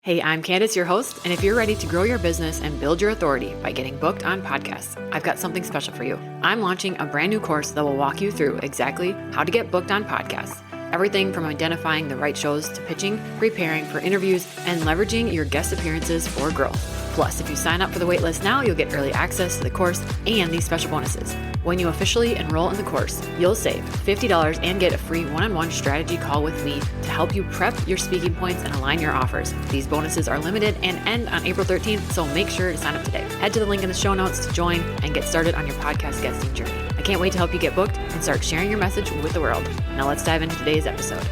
Hey, I'm Candace, your host, and if you're ready to grow your business and build your authority by getting booked on podcasts, I've got something special for you. I'm launching a brand new course that will walk you through exactly how to get booked on podcasts. Everything from identifying the right shows to pitching, preparing for interviews, and leveraging your guest appearances for growth. Plus, if you sign up for the waitlist now, you'll get early access to the course and these special bonuses. When you officially enroll in the course, you'll save $50 and get a free one-on-one strategy call with me to help you prep your speaking points and align your offers. These bonuses are limited and end on April 13th, so make sure to sign up today. Head to the link in the show notes to join and get started on your podcast guesting journey. I can't wait to help you get booked and start sharing your message with the world. Now let's dive into today's episode.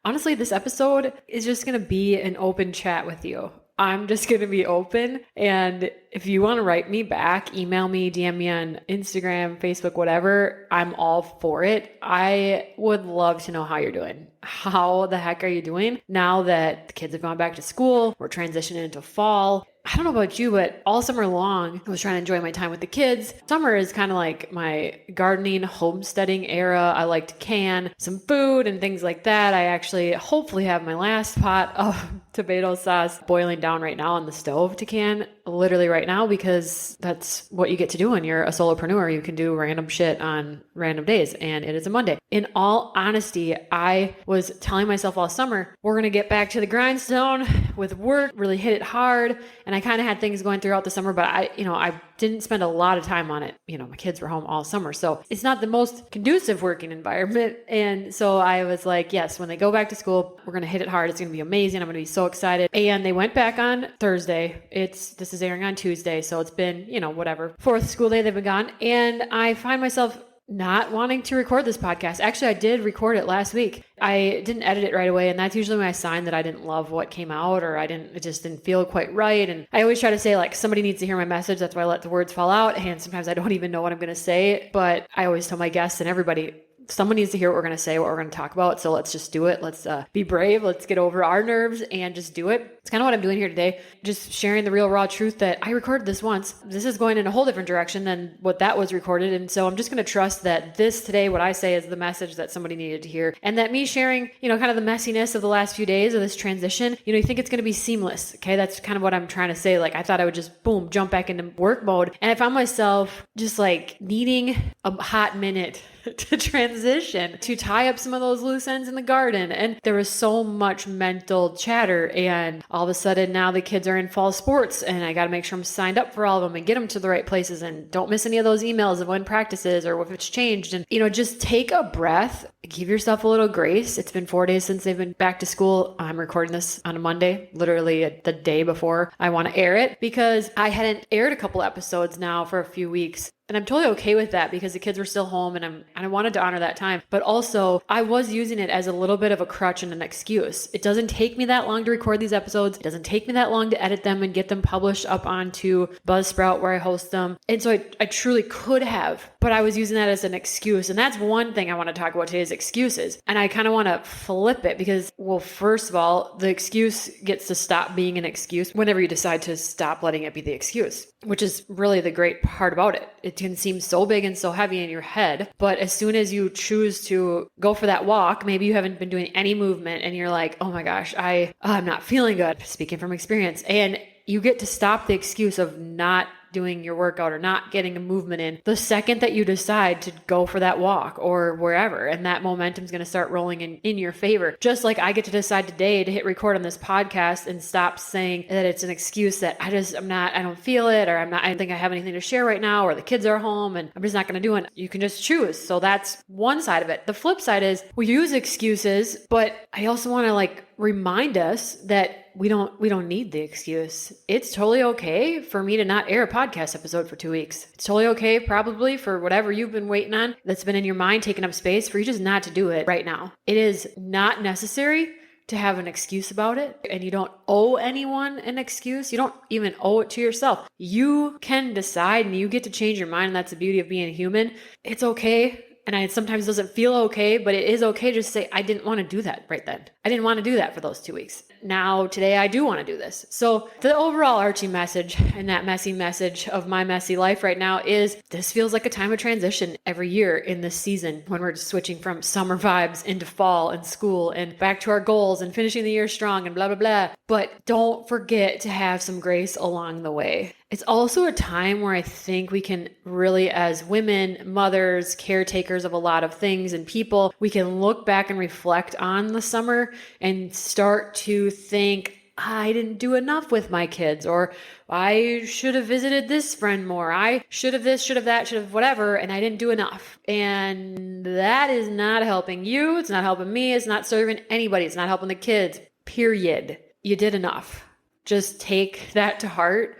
Honestly, this episode is just going to be an open chat with you. I'm just going to be open. And if you want to write me back, email me, DM me on Instagram, Facebook, whatever, I'm all for it. I would love to know how you're doing. How the heck are you doing now that the kids have gone back to school? We're transitioning into fall. I don't know about you, but all summer long, I was trying to enjoy my time with the kids. Summer is kind of like my gardening, homesteading era. I like to can some food and things like that. I actually hopefully have my last pot of tomato sauce boiling down right now on the stove to can literally right now, because that's what you get to do when you're a solopreneur. You can do random shit on random days, and it is a Monday. In all honesty, I was telling myself all summer, we're going to get back to the grindstone with work, really hit it hard. And I kind of had things going throughout the summer, but I didn't spend a lot of time on it. My kids were home all summer, so it's not the most conducive working environment. And so I was like, yes, when they go back to school, we're going to hit it hard. It's going to be amazing. I'm going to be so excited. And they went back on Thursday. This is airing on Tuesday. So it's been, whatever, fourth school day they've been gone. And I find myself not wanting to record this podcast. Actually, I did record it last week. I didn't edit it right away. And that's usually my sign that I didn't love what came out, or it just didn't feel quite right. And I always try to say, like, somebody needs to hear my message. That's why I let the words fall out. And sometimes I don't even know what I'm going to say, but I always tell my guests and everybody, someone needs to hear what we're going to say, what we're going to talk about. So let's just do it. Let's be brave. Let's get over our nerves and just do it. It's kind of what I'm doing here today. Just sharing the real raw truth that I recorded this once. This is going in a whole different direction than what that was recorded. And so I'm just going to trust that this today, what I say, is the message that somebody needed to hear. And that me sharing, kind of the messiness of the last few days of this transition, you think it's going to be seamless. Okay. That's kind of what I'm trying to say. Like, I thought I would just jump back into work mode. And I found myself just like needing a hot minute to transition, to tie up some of those loose ends in the garden. And there was so much mental chatter. And all of a sudden now the kids are in fall sports, and I got to make sure I'm signed up for all of them and get them to the right places, and don't miss any of those emails of when practice is or if it's changed. And, just take a breath, give yourself a little grace. It's been 4 days since they've been back to school. I'm recording this on a Monday, literally the day before I want to air it, because I hadn't aired a couple episodes now for a few weeks. And I'm totally okay with that, because the kids were still home, and I wanted to honor that time. But also, I was using it as a little bit of a crutch and an excuse. It doesn't take me that long to record these episodes. It doesn't take me that long to edit them and get them published up onto Buzzsprout where I host them. And so I truly could have, but I was using that as an excuse. And that's one thing I want to talk about today, is excuses. And I kind of want to flip it, because, well, first of all, the excuse gets to stop being an excuse whenever you decide to stop letting it be the excuse, which is really the great part about it. It can seem so big and so heavy in your head, but as soon as you choose to go for that walk, maybe you haven't been doing any movement and you're like, oh my gosh, I'm not feeling good, speaking from experience. And you get to stop the excuse of not doing your workout or not getting a movement in the second that you decide to go for that walk or wherever. And that momentum is going to start rolling in your favor. Just like I get to decide today to hit record on this podcast and stop saying that it's an excuse that I don't feel it, or I don't think I have anything to share right now, or the kids are home and I'm just not going to do it. You can just choose. So that's one side of it. The flip side is we use excuses, but I also want to remind us that we don't need the excuse. It's totally okay for me to not air a podcast episode for 2 weeks. It's totally okay probably for whatever you've been waiting on that's been in your mind, taking up space, for you just not to do it right now. It is not necessary to have an excuse about it, and you don't owe anyone an excuse. You don't even owe it to yourself. You can decide, and you get to change your mind, and that's the beauty of being human. It's okay And it sometimes doesn't feel okay, but it is okay just to say, I didn't want to do that right then. I didn't want to do that for those 2 weeks. Now, today, I do want to do this. So the overall arching message and that messy message of my messy life right now is this feels like a time of transition every year in this season when we're switching from summer vibes into fall and school and back to our goals and finishing the year strong and blah, blah, blah. But don't forget to have some grace along the way. It's also a time where I think we can really, as women, mothers, caretakers of a lot of things and people, we can look back and reflect on the summer and start to think, I didn't do enough with my kids, or I should have visited this friend more. I should have this, should have that, should have whatever, and I didn't do enough. And that is not helping you. It's not helping me. It's not serving anybody. It's not helping the kids, period. You did enough. Just take that to heart.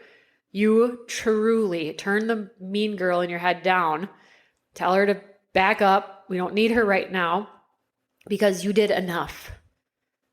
You truly turn the mean girl in your head down. Tell her to back up. We don't need her right now because you did enough.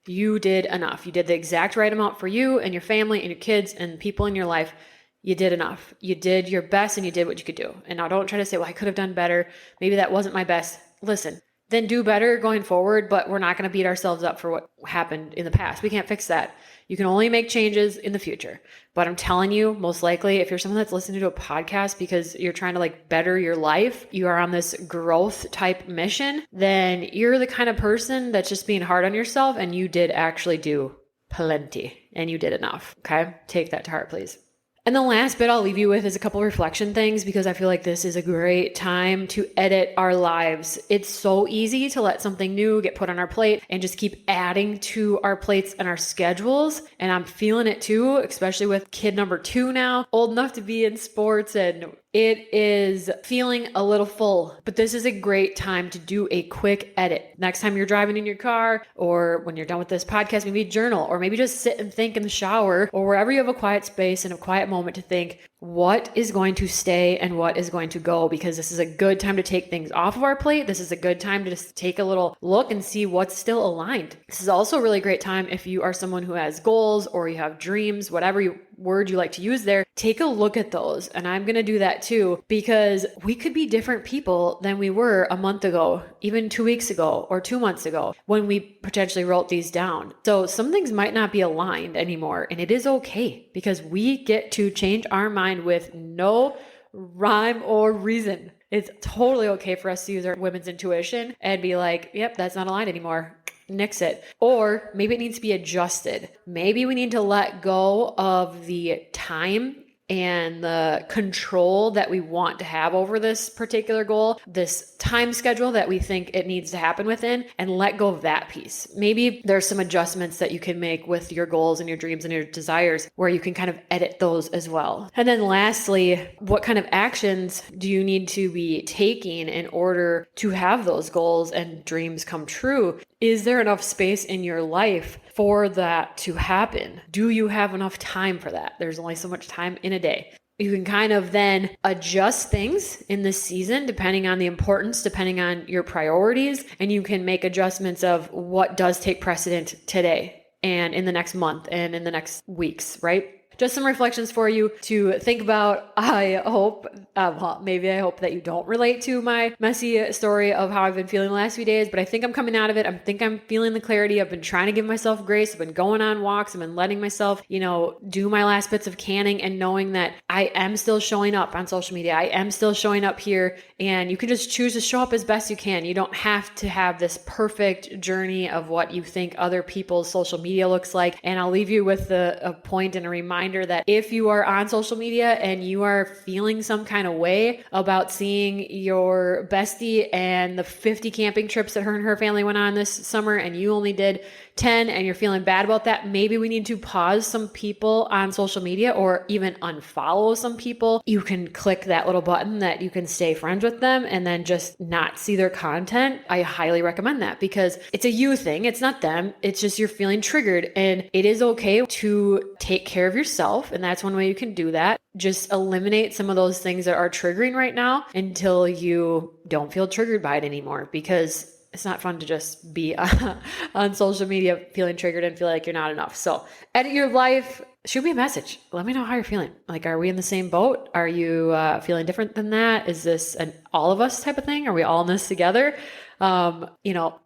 You did enough. You did the exact right amount for you and your family and your kids and people in your life. You did enough. You did your best and you did what you could do. And now don't try to say, well, I could have done better. Maybe that wasn't my best. Listen, then do better going forward, but we're not going to beat ourselves up for what happened in the past. We can't fix that. You can only make changes in the future. But I'm telling you, most likely, if you're someone that's listening to a podcast because you're trying to better your life, you are on this growth type mission, then you're the kind of person that's just being hard on yourself and you did actually do plenty and you did enough. Okay? Take that to heart, please. And the last bit I'll leave you with is a couple reflection things because I feel like this is a great time to edit our lives. It's so easy to let something new get put on our plate and just keep adding to our plates and our schedules. And I'm feeling it too, especially with kid number 2 now, old enough to be in sports, and it is feeling a little full. But this is a great time to do a quick edit. Next time you're driving in your car, or when you're done with this podcast, maybe journal, or maybe just sit and think in the shower, or wherever you have a quiet space and a quiet moment to think, what is going to stay and what is going to go? Because this is a good time to take things off of our plate. This is a good time to just take a little look and see what's still aligned. This is also a really great time if you are someone who has goals or you have dreams, whatever word you like to use there, take a look at those. And I'm going to do that too, because we could be different people than we were a month ago, even 2 weeks ago or 2 months ago when we potentially wrote these down. So some things might not be aligned anymore, and it is okay because we get to change our mind with no rhyme or reason. It's totally okay for us to use our women's intuition and be like, yep, that's not aligned anymore. Nix it. Or maybe it needs to be adjusted. Maybe we need to let go of the time and the control that we want to have over this particular goal, this time schedule that we think it needs to happen within, and let go of that piece. Maybe there's some adjustments that you can make with your goals and your dreams and your desires where you can kind of edit those as well. And then lastly, what kind of actions do you need to be taking in order to have those goals and dreams come true? Is there enough space in your life for that to happen? Do you have enough time for that? There's only so much time in a day. You can kind of then adjust things in this season, depending on the importance, depending on your priorities, and you can make adjustments of what does take precedent today and in the next month and in the next weeks, right? Just some reflections for you to think about. I hope that you don't relate to my messy story of how I've been feeling the last few days, but I think I'm coming out of it. I think I'm feeling the clarity. I've been trying to give myself grace. I've been going on walks. I've been letting myself, do my last bits of canning and knowing that I am still showing up on social media. I am still showing up here, and you can just choose to show up as best you can. You don't have to have this perfect journey of what you think other people's social media looks like. And I'll leave you with a point and a reminder that if you are on social media and you are feeling some kind of way about seeing your bestie and the 50 camping trips that her and her family went on this summer and you only did 10 and you're feeling bad about that, maybe we need to pause some people on social media or even unfollow some people. You can click that little button that you can stay friends with them and then just not see their content. I highly recommend that because it's a you thing. It's not them. It's just you're feeling triggered, and it is okay to take care of yourself. And that's one way you can do that. Just eliminate some of those things that are triggering right now until you don't feel triggered by it anymore, because it's not fun to just be on social media feeling triggered and feel like you're not enough. So edit your life, shoot me a message. Let me know how you're feeling. Like, are we in the same boat? Are you feeling different than that? Is this an all of us type of thing? Are we all in this together? I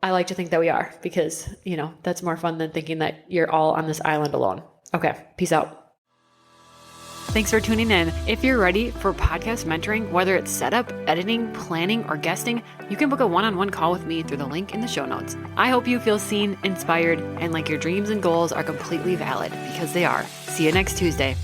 like to think that we are because, that's more fun than thinking that you're all on this island alone. Okay. Peace out. Thanks for tuning in. If you're ready for podcast mentoring, whether it's setup, editing, planning, or guesting, you can book a one-on-one call with me through the link in the show notes. I hope you feel seen, inspired, and like your dreams and goals are completely valid because they are. See you next Tuesday.